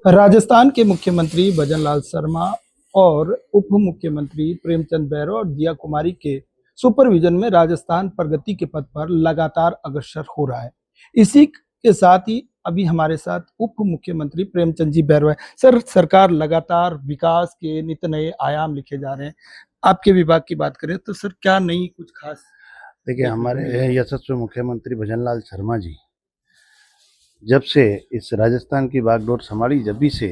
राजस्थान के मुख्यमंत्री भजनलाल शर्मा और उप मुख्यमंत्री प्रेमचंद बैरवा और दिया कुमारी के सुपरविजन में राजस्थान प्रगति के पथ पर लगातार अग्रसर हो रहा है। इसी के साथ ही अभी हमारे साथ उप मुख्यमंत्री प्रेमचंद जी बैरवा है। सर, सरकार लगातार विकास के नित नए आयाम लिखे जा रहे हैं। आपके विभाग की बात करें तो सर, क्या नई कुछ खास देखिए, देखने को मिली? हमारे यशस्वी मुख्यमंत्री भजनलाल शर्मा जी जब से इस राजस्थान की बागडोर संभाली, जब से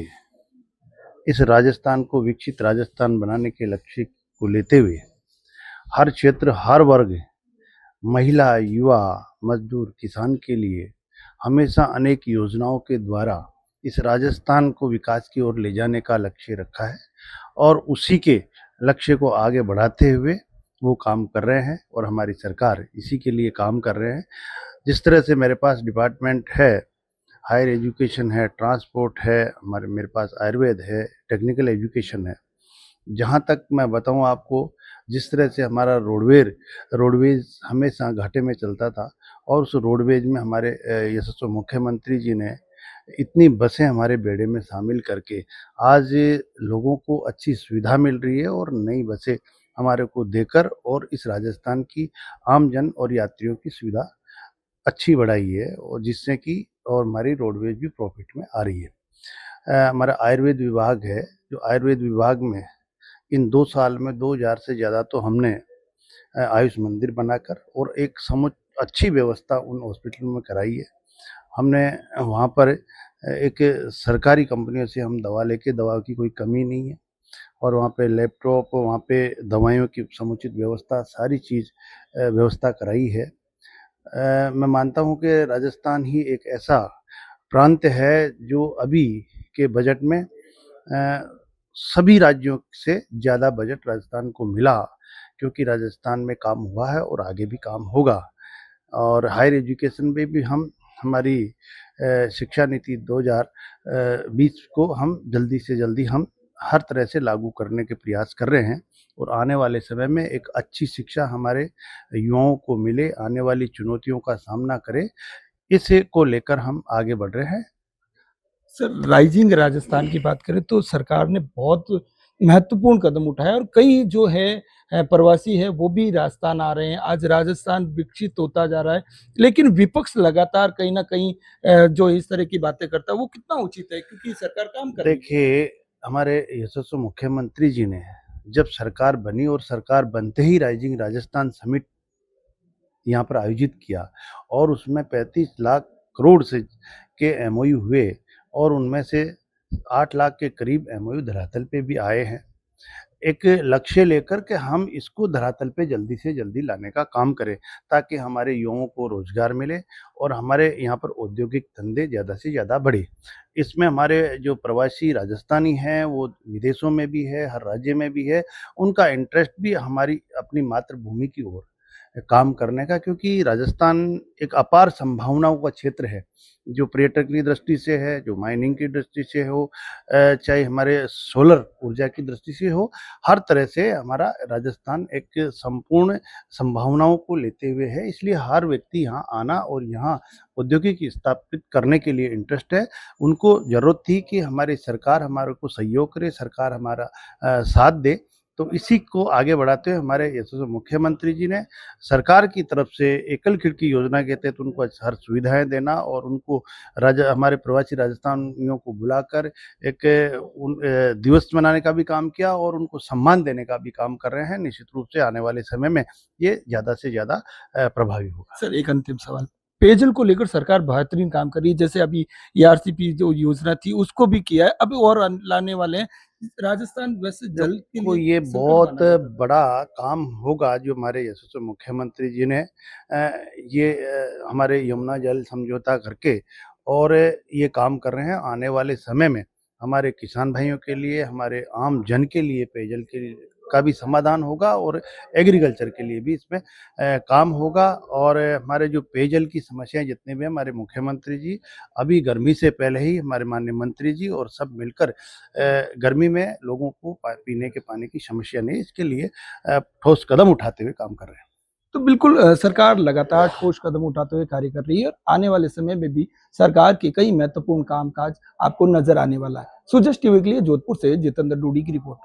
इस राजस्थान को विकसित राजस्थान बनाने के लक्ष्य को लेते हुए हर क्षेत्र, हर वर्ग, महिला, युवा, मजदूर, किसान के लिए हमेशा अनेक योजनाओं के द्वारा इस राजस्थान को विकास की ओर ले जाने का लक्ष्य रखा है और उसी के लक्ष्य को आगे बढ़ाते हुए वो काम कर रहे हैं और हमारी सरकार इसी के लिए काम कर रहे हैं। जिस तरह से मेरे पास डिपार्टमेंट है, हायर एजुकेशन है, ट्रांसपोर्ट है, मेरे पास आयुर्वेद है, टेक्निकल एजुकेशन है। जहाँ तक मैं बताऊँ आपको, जिस तरह से हमारा रोडवेज हमेशा घाटे में चलता था और उस रोडवेज में हमारे यशस्वी मुख्यमंत्री जी ने इतनी बसें हमारे बेड़े में शामिल करके आज लोगों को अच्छी सुविधा मिल रही है और नई बसें हमारे को देकर और इस राजस्थान की आम जन और यात्रियों की सुविधा अच्छी बढ़ाई है और जिससे कि और हमारी रोडवेज भी प्रॉफिट में आ रही है। हमारा आयुर्वेद विभाग है, जो आयुर्वेद विभाग में इन 2 साल में 2000 से ज़्यादा तो हमने आयुष मंदिर बनाकर और एक अच्छी व्यवस्था उन हॉस्पिटल में कराई है। हमने वहाँ पर एक सरकारी कंपनियों से हम दवा लेके, दवा की कोई कमी नहीं है और वहाँ पे लैपटॉप, वहाँ पे दवाइयों की समुचित व्यवस्था, सारी चीज़ व्यवस्था कराई है। मैं मानता हूँ कि राजस्थान ही एक ऐसा प्रांत है जो अभी के बजट में सभी राज्यों से ज़्यादा बजट राजस्थान को मिला, क्योंकि राजस्थान में काम हुआ है और आगे भी काम होगा। और हायर एजुकेशन में भी हम हमारी शिक्षा नीति 2020 को हम जल्दी से जल्दी हम हर तरह से लागू करने के प्रयास कर रहे हैं और आने वाले समय में एक अच्छी शिक्षा हमारे युवाओं को मिले, आने वाली चुनौतियों का सामना करें, इसे को लेकर हम आगे बढ़ रहे हैं। सर, राइजिंग राजस्थान की बात करें तो सरकार ने बहुत महत्वपूर्ण कदम उठाया और कई जो है प्रवासी है वो भी राजस्थान आ रहे हैं। आज राजस्थान विकसित होता जा रहा है, लेकिन विपक्ष लगातार कहीं ना कहीं जो इस तरह की बातें करता है वो कितना उचित है, क्योंकि सरकार काम कर रही है। देखिए, हमारे यशस्वी मुख्यमंत्री जी ने जब सरकार बनी और सरकार बनते ही राइजिंग राजस्थान समिट यहाँ पर आयोजित किया और उसमें 35 लाख करोड़ से के एमओयू हुए और उनमें से 8 लाख के करीब एमओयू धरातल पे भी आए हैं। एक लक्ष्य लेकर के हम इसको धरातल पे जल्दी से जल्दी लाने का काम करें, ताकि हमारे युवाओं को रोजगार मिले और हमारे यहाँ पर औद्योगिक धंधे ज़्यादा से ज़्यादा बढ़े। इसमें हमारे जो प्रवासी राजस्थानी हैं वो विदेशों में भी है, हर राज्य में भी है, उनका इंटरेस्ट भी हमारी अपनी मातृभूमि की ओर काम करने का, क्योंकि राजस्थान एक अपार संभावनाओं का क्षेत्र है, जो पर्यटक की दृष्टि से है, जो माइनिंग की दृष्टि से हो, चाहे हमारे सोलर ऊर्जा की दृष्टि से हो, हर तरह से हमारा राजस्थान एक संपूर्ण संभावनाओं को लेते हुए है। इसलिए हर व्यक्ति यहाँ आना और यहाँ औद्योगिक स्थापित करने के लिए इंटरेस्ट है। उनको ज़रूरत थी कि हमारी सरकार हमारे को सहयोग करे, सरकार हमारा साथ दे। तो इसी को आगे बढ़ाते हुए हमारे यशस्वी मुख्यमंत्री जी ने सरकार की तरफ से एकल खिड़की योजना के तहत उनको हर सुविधाएं देना और उनको हमारे प्रवासी राजस्थानियों को बुलाकर एक दिवस मनाने का भी काम किया और उनको सम्मान देने का भी काम कर रहे हैं। निश्चित रूप से आने वाले समय में ये ज़्यादा से ज़्यादा प्रभावी होगा। सर, एक अंतिम सवाल, पेयजल को लेकर सरकार बेहतरीन काम कर रही है। जैसे अभी ईआरसीपी जो योजना थी उसको भी किया है, अब और लाने वाले हैं। राजस्थान वैसे जल के देखो, लिए ये संकट बहुत माना जाता था। बड़ा काम होगा जो हमारे यशस्वी मुख्यमंत्री जी ने ये हमारे यमुना जल समझौता करके और ये काम कर रहे हैं। आने वाले समय में हमारे किसान भाइयों के लिए, हमारे आम जन के लिए पेयजल के का भी समाधान होगा और एग्रीकल्चर के लिए भी इसमें काम होगा। और हमारे जो पेयजल की समस्याएं जितने भी हैं, हमारे मुख्यमंत्री जी अभी गर्मी से पहले ही हमारे माननीय मंत्री जी और सब मिलकर गर्मी में लोगों को पीने के पानी की समस्या नहीं, इसके लिए ठोस कदम उठाते हुए काम कर रहे हैं। तो बिल्कुल सरकार लगातार ठोस कदम उठाते हुए कार्य कर रही है और आने वाले समय में भी सरकार के कई महत्वपूर्ण कामकाज आपको नजर आने वाला है। सुजस टीवी के लिए जोधपुर से जितेंद्र डूडी की रिपोर्ट।